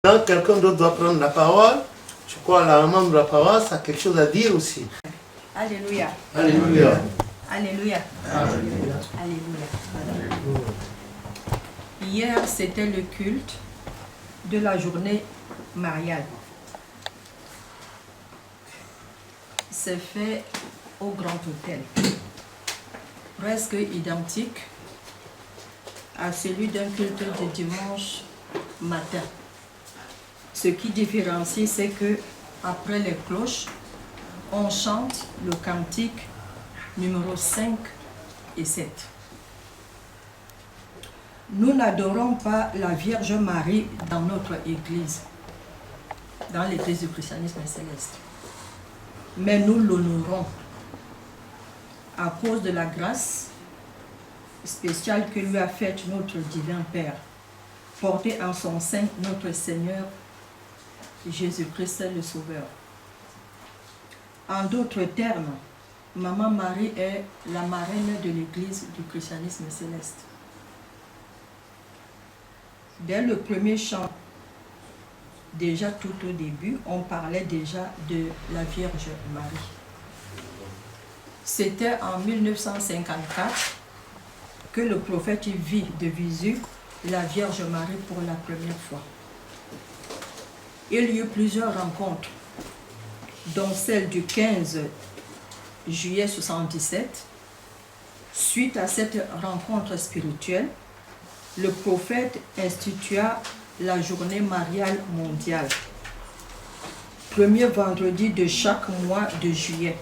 Là, quelqu'un d'autre doit prendre la parole. Je crois que la maman de la paroisse a quelque chose à dire aussi. Alléluia. Alléluia. Alléluia. Alléluia. Alléluia. Hier, c'était le culte de la journée mariale. C'est fait au Grand Hôtel. Presque identique à celui d'un culte de dimanche matin. Ce qui différencie, c'est que après les cloches, on chante le cantique numéro 5 et 7. Nous n'adorons pas la Vierge Marie dans notre église, dans l'église du christianisme céleste. Mais nous l'honorons à cause de la grâce spéciale que lui a faite notre divin Père, porté en son sein notre Seigneur Jésus-Christ le Sauveur. En d'autres termes, Maman Marie est la marraine de l'église du christianisme céleste. Dès le premier chant, déjà tout au début, on parlait déjà de la Vierge Marie. C'était en 1954 que le prophète vit de visu la Vierge Marie pour la première fois. Il y eut plusieurs rencontres, dont celle du 15 juillet 1977. Suite à cette rencontre spirituelle, le prophète institua la journée mariale mondiale, premier vendredi de chaque mois de juillet.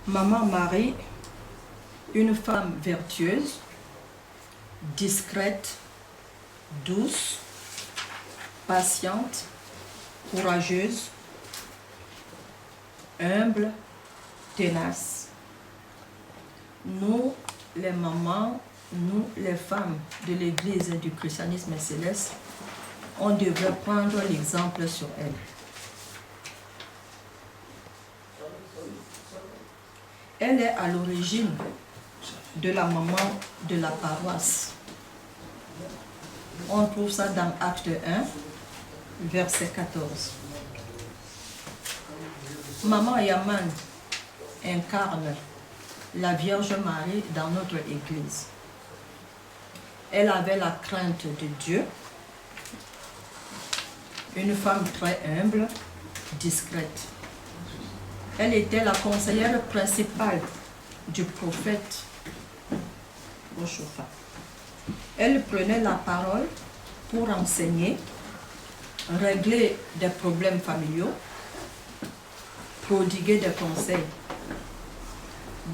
Maman Marie, une femme vertueuse, discrète, douce, patiente, courageuse, humble, tenace. Nous, les mamans, nous, les femmes de l'église du christianisme céleste, on devrait prendre l'exemple sur elle. Elle est à l'origine de la maman de la paroisse. On trouve ça dans Acte 1, verset 14. Maman Yaman incarne la Vierge Marie dans notre église. Elle avait la crainte de Dieu, une femme très humble, discrète. Elle était la conseillère principale du prophète Ochofa. Elle prenait la parole pour enseigner, régler des problèmes familiaux, prodiguer des conseils.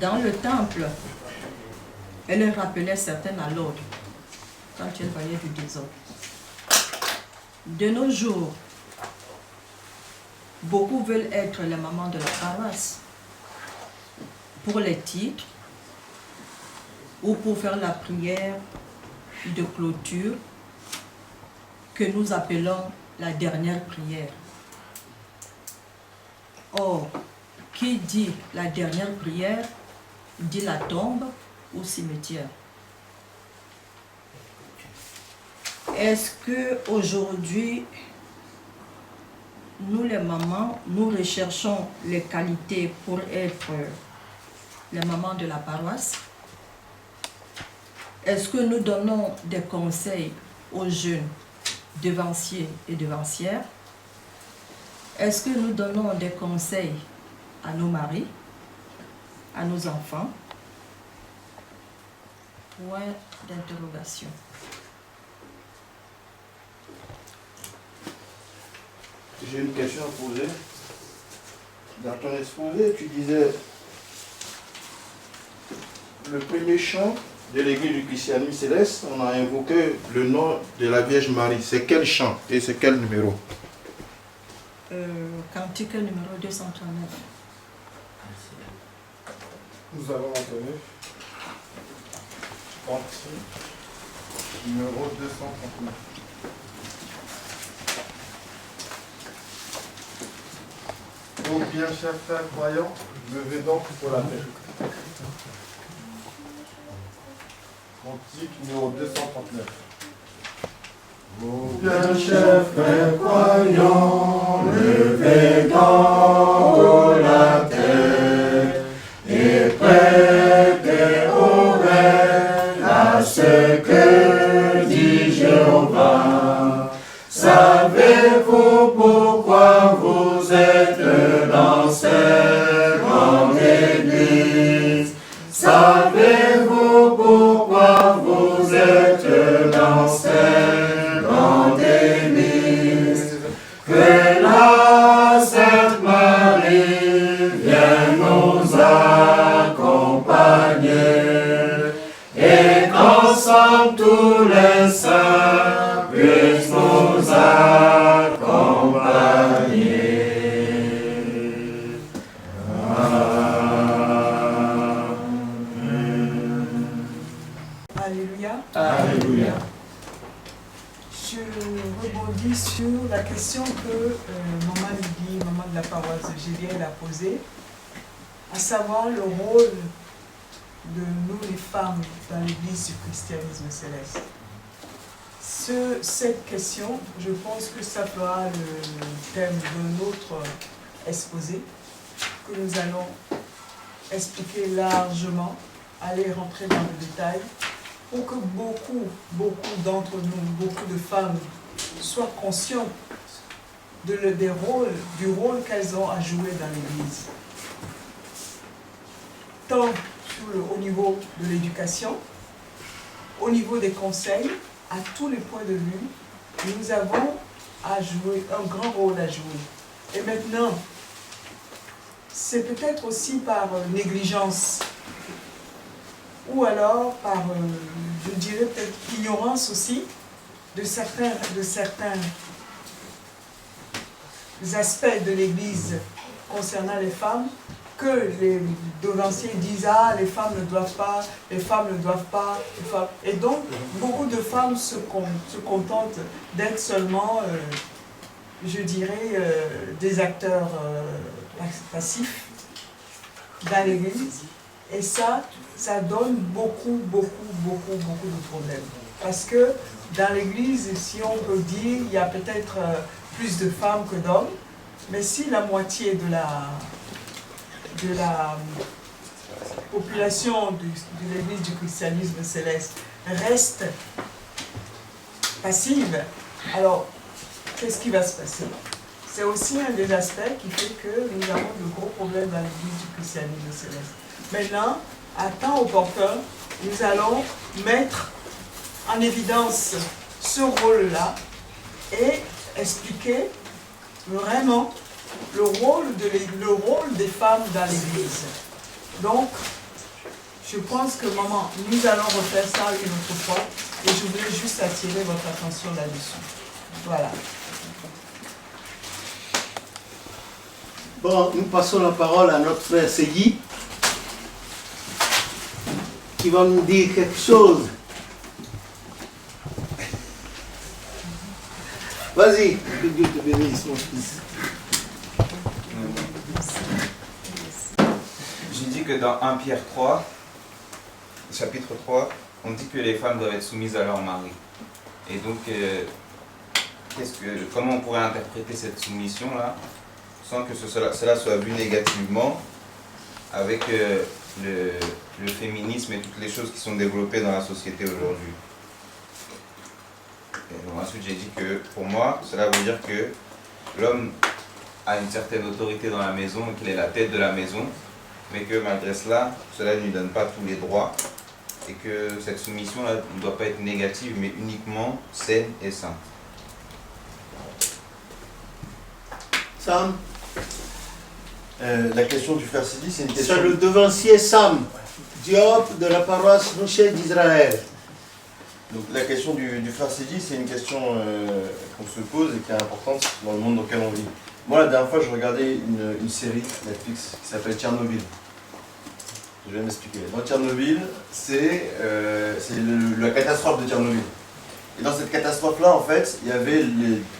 Dans le temple, elle rappelait certains à l'ordre quand elle voyait du désordre. De nos jours, beaucoup veulent être les mamans de la paroisse pour les titres ou pour faire la prière de clôture que nous appelons la dernière prière. Or, qui dit la dernière prière, dit la tombe ou cimetière. Est-ce qu'aujourd'hui, nous les mamans, nous recherchons les qualités pour être les mamans de la paroisse? Est-ce que nous donnons des conseils aux jeunes devanciers et devancières? Est-ce que nous donnons des conseils à nos maris, à nos enfants? Point d'interrogation. J'ai une question à poser. Dans ton exposé, tu disais le premier chant de l'église du christianisme céleste, on a invoqué le nom de la Vierge Marie. C'est quel chant et c'est quel numéro? Cantique numéro 239. Nous allons entonner cantique numéro 239. Ô bien chers frères croyants, levez donc pour la paix. Cantique numéro 239. Bien chers frères croyants, levez dans haut la tête et prêtez oreille à ce que dit Jéhovah. Savez-vous pourquoi vous êtes dans cette grande église? Savez-vous pourquoi vous êtes dans cette grande église? Que la Sainte Marie vienne nous accompagner et qu'ensemble tous les saints puissent nous accompagner. Alléluia. Alléluia. Je rebondis sur la question que maman Lydie, maman de la paroisse de Géliel a posée, à savoir le rôle de nous les femmes dans l'église du christianisme céleste. Cette question, je pense que ça fera le thème de notre exposé, que nous allons expliquer largement, aller rentrer dans le détail, pour que beaucoup d'entre nous, beaucoup de femmes, soient conscientes du rôle qu'elles ont à jouer dans l'Église. Tant au niveau de l'éducation, au niveau des conseils, à tous les points de vue, nous avons à jouer, un grand rôle à jouer. Et maintenant, c'est peut-être aussi par négligence, ou alors par, je dirais peut-être ignorance aussi, de certains aspects de l'Église concernant les femmes, que les devanciers disent « Ah, les femmes ne doivent pas, les femmes ne doivent pas. » Et donc, beaucoup de femmes se contentent d'être seulement, je dirais, des acteurs passifs dans l'Église. Et ça donne beaucoup de problèmes. Parce que dans l'Église, si on peut dire, il y a peut-être plus de femmes que d'hommes, mais si la moitié de la population de l'Église du christianisme céleste reste passive, alors qu'est-ce qui va se passer? C'est aussi un des aspects qui fait que nous avons de gros problèmes dans l'Église du christianisme céleste. Maintenant, à temps opportun, nous allons mettre en évidence ce rôle-là et expliquer vraiment le rôle des femmes dans l'Église. Donc, je pense que maman, nous allons refaire ça une autre fois et je voulais juste attirer votre attention là-dessus. Voilà. Bon, nous passons la parole à notre frère Segui, qui va nous dire quelque chose. Vas-y, que Dieu te bénisse, mon fils. J'ai dit que dans 1 Pierre 3, chapitre 3, on dit que les femmes doivent être soumises à leur mari. Et donc, comment on pourrait interpréter cette soumission-là sans que cela soit vu négativement avec le féminisme et toutes les choses qui sont développées dans la société aujourd'hui. Ensuite, j'ai dit que pour moi, cela veut dire que l'homme a une certaine autorité dans la maison et qu'il est la tête de la maison, mais que malgré cela, cela ne lui donne pas tous les droits et que cette soumission-là ne doit pas être négative, mais uniquement saine et sainte. Sam, la question du frère Sidi, c'est une question... c'est le devancier Sam Diop de la paroisse Rocher d'Israël. Donc la question du frère Sidi, c'est une question qu'on se pose et qui est importante dans le monde dans lequel on vit. Moi, la dernière fois, je regardais une série Netflix qui s'appelle Tchernobyl. Je vais m'expliquer. Dans Tchernobyl, c'est la catastrophe de Tchernobyl. Et dans cette catastrophe-là, en fait, il y avait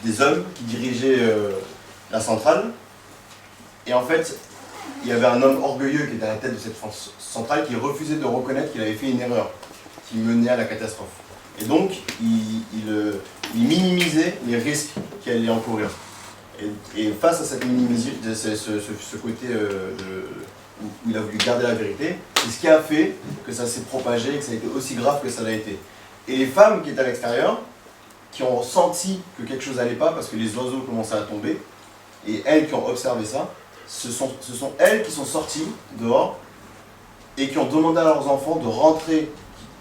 des hommes qui dirigeaient la centrale. Et en fait, il y avait un homme orgueilleux qui était à la tête de cette centrale qui refusait de reconnaître qu'il avait fait une erreur qui menait à la catastrophe. Et donc, il il minimisait les risques qu'elle allait encourir. Et face à cette ce côté où il a voulu garder la vérité, c'est ce qui a fait que ça s'est propagé et que ça a été aussi grave que ça l'a été. Et les femmes qui étaient à l'extérieur, qui ont senti que quelque chose n'allait pas parce que les oiseaux commençaient à tomber, et elles qui ont observé ça, ce sont elles qui sont sorties dehors et qui ont demandé à leurs enfants de rentrer,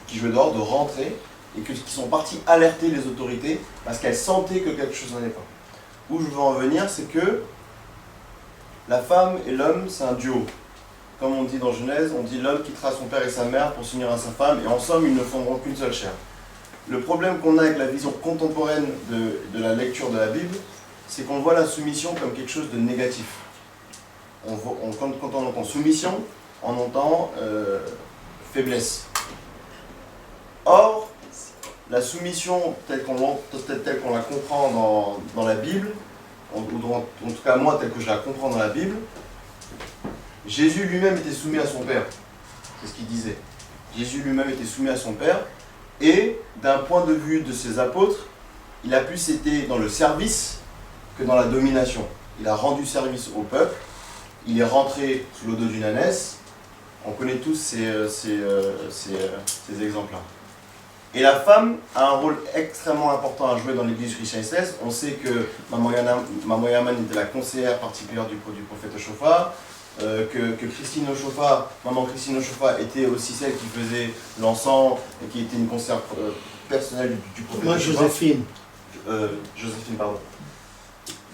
qui jouaient dehors, de rentrer, et qui sont partis alerter les autorités parce qu'elles sentaient que quelque chose n'allait pas. Où je veux en venir, c'est que la femme et l'homme, c'est un duo. Comme on dit dans Genèse, on dit l'homme quittera son père et sa mère pour s'unir à sa femme, et en somme, ils ne formeront qu'une seule chair. Le problème qu'on a avec la vision contemporaine de la lecture de la Bible, c'est qu'on voit la soumission comme quelque chose de négatif. Quand on entend soumission, on entend faiblesse. Or, la soumission telle qu'on la comprend dans la Bible, ou en tout cas moi telle que je la comprends dans la Bible, Jésus lui-même était soumis à son Père. C'est ce qu'il disait. Jésus lui-même était soumis à son Père, et d'un point de vue de ses apôtres, il a plus été dans le service que dans la domination. Il a rendu service au peuple, il est rentré sous le dos d'une ânesse. On connaît tous ces exemples-là. Et la femme a un rôle extrêmement important à jouer dans l'église chrétienne céleste. On sait que Maman Yaman était la conseillère particulière du prophète Ochofa, que Christine Ochofa, Maman Christine Ochofa était aussi celle qui faisait l'encens et qui était une conseillère personnelle du prophète Moi, Ochofa. Joséphine, pardon.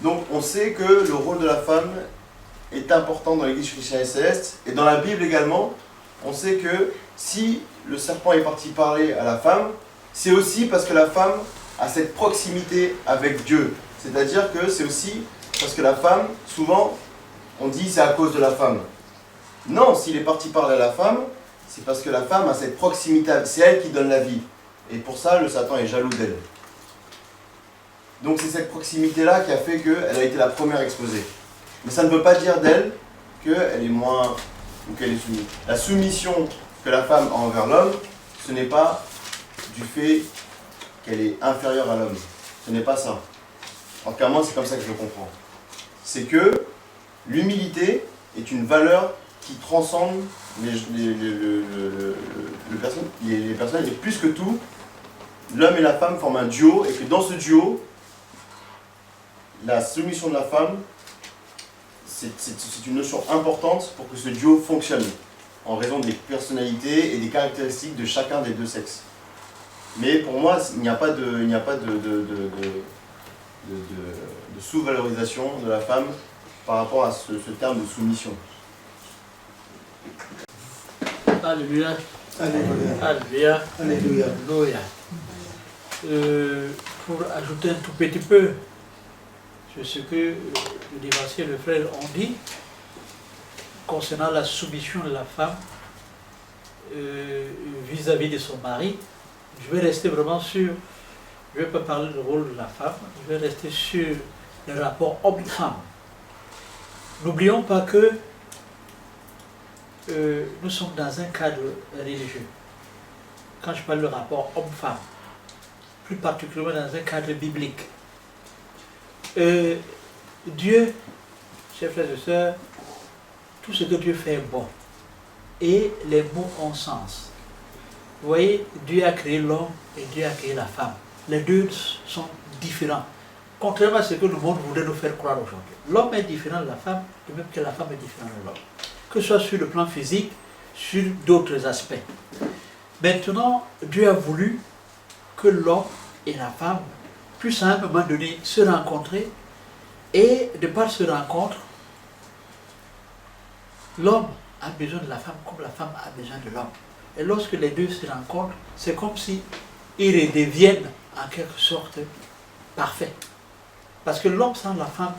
Donc on sait que le rôle de la femme est important dans l'église chrétienne céleste, et dans la Bible également, on sait que si le serpent est parti parler à la femme, c'est aussi parce que la femme a cette proximité avec Dieu. C'est-à-dire que c'est aussi parce que la femme, souvent, on dit c'est à cause de la femme. Non, s'il est parti parler à la femme, c'est parce que la femme a cette proximité, c'est elle qui donne la vie. Et pour ça, le Satan est jaloux d'elle. Donc c'est cette proximité-là qui a fait qu'elle a été la première exposée. Mais ça ne veut pas dire d'elle qu'elle est moins, ou qu'elle est soumise. La soumission que la femme a envers l'homme, ce n'est pas du fait qu'elle est inférieure à l'homme. Ce n'est pas ça. En tout cas, moi, c'est comme ça que je le comprends. C'est que l'humilité est une valeur qui transcende les personnes, et plus que tout, l'homme et la femme forment un duo, et que dans ce duo, la soumission de la femme, c'est une notion importante pour que ce duo fonctionne, en raison des personnalités et des caractéristiques de chacun des deux sexes. Mais pour moi, il n'y a pas de sous-valorisation de la femme par rapport à ce terme de soumission. Alléluia. Alléluia. Alléluia. Alléluia. Alléluia. Pour ajouter un tout petit peu sur ce que le dévancier et le frère ont dit concernant la soumission de la femme vis-à-vis de son mari, je vais rester vraiment sur, je ne vais pas parler du rôle de la femme, je vais rester sur le rapport homme-femme. N'oublions pas que nous sommes dans un cadre religieux. Quand je parle de rapport homme-femme, plus particulièrement dans un cadre biblique. Dieu, chers frères et sœurs, tout ce que Dieu fait est bon. Et les mots ont sens. Vous voyez, Dieu a créé l'homme et Dieu a créé la femme. Les deux sont différents. Contrairement à ce que le monde voudrait nous faire croire aujourd'hui. L'homme est différent de la femme, de même que la femme est différente de l'homme. Que ce soit sur le plan physique, sur d'autres aspects. Maintenant, Dieu a voulu que l'homme et la femme puissent à un moment donné se rencontrer, et de par ce rencontre, l'homme a besoin de la femme comme la femme a besoin de l'homme. Et lorsque les deux se rencontrent, c'est comme si ils redeviennent en quelque sorte parfaits. Parce que l'homme sans la femme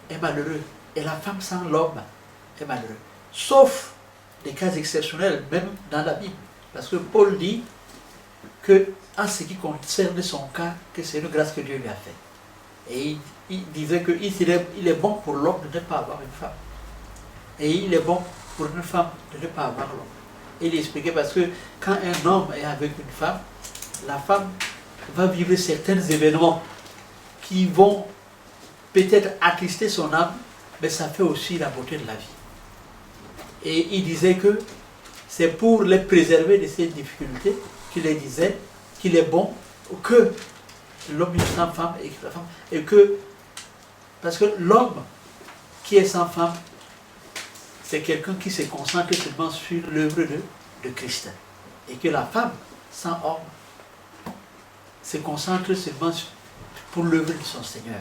est malheureux, et la femme sans l'homme est malheureux. Sauf des cas exceptionnels, même dans la Bible. Parce que Paul dit que, en ce qui concerne son cas, que c'est une grâce que Dieu lui a faite. Et il disait qu'il est bon pour l'homme de ne pas avoir une femme. Et il est bon pour une femme de ne pas avoir l'homme. Et il expliquait parce que quand un homme est avec une femme, la femme va vivre certains événements qui vont peut-être attrister son âme, mais ça fait aussi la beauté de la vie. Et il disait que c'est pour les préserver de ces difficultés qu'il les disait qu'il est bon que l'homme est sans femme et que la femme, et que, parce que l'homme qui est sans femme, c'est quelqu'un qui se concentre seulement sur l'œuvre de Christ. Et que la femme sans homme se concentre seulement pour l'œuvre de son Seigneur.